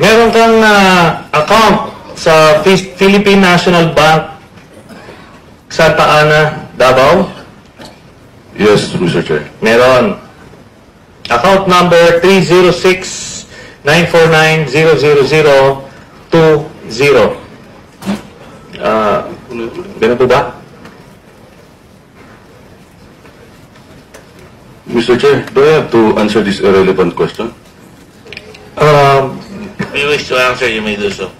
Meron kang account sa Philippine National Bank Santa Ana, Davao? Yes, Mr. Chair. Meron. Account number 306-949-00020. Ganun po ba? Mr. Chair, do I have to answer this irrelevant question? If you wish to answer, you may do so.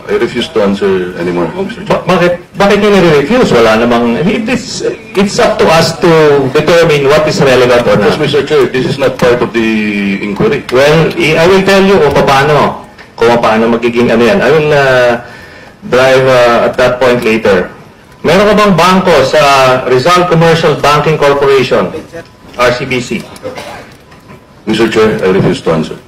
I refuse to answer anymore, Mr. Chair. Bakit nyo nire-refuse? Wala namang... It's up to us to determine what is relevant or Yes, not. Mr. Chair, this is not part of the inquiry. Well, I will tell you kung paano magiging ano yan. I will drive at that point later. Meron ka bang bangko sa Rizal Commercial Banking Corporation, RCBC? Mr. Chair, I refuse to answer.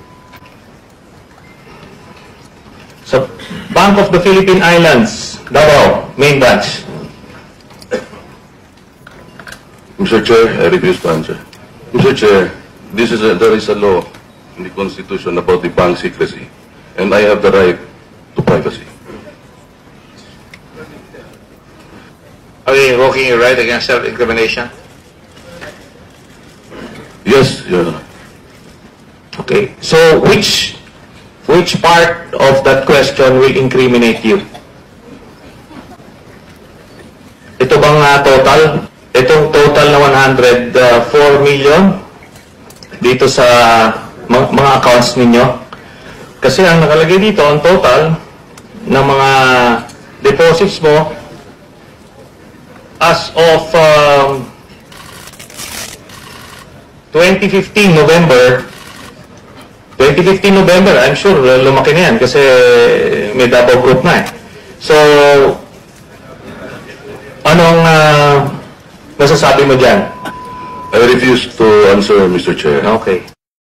Sa Bank of the Philippine Islands, Davao, main branch. Mr. Chair, I refuse to answer. Mr. Chair, there is a law in the Constitution about the bank secrecy, and I have the right to privacy. Are you invoking your right against self-incrimination? Yes, Your Honor. Okay. So, which part of that question will incriminate you? Ito bang total? Itong total na 104 million dito sa mga accounts ninyo? Kasi ang nakalagay dito, ang total ng mga deposits mo as of 2015 November, I'm sure lumaki na yan kasi may Davao Group na eh. So, anong masasabi mo dyan? I refuse to answer, Mr. Chair. Okay.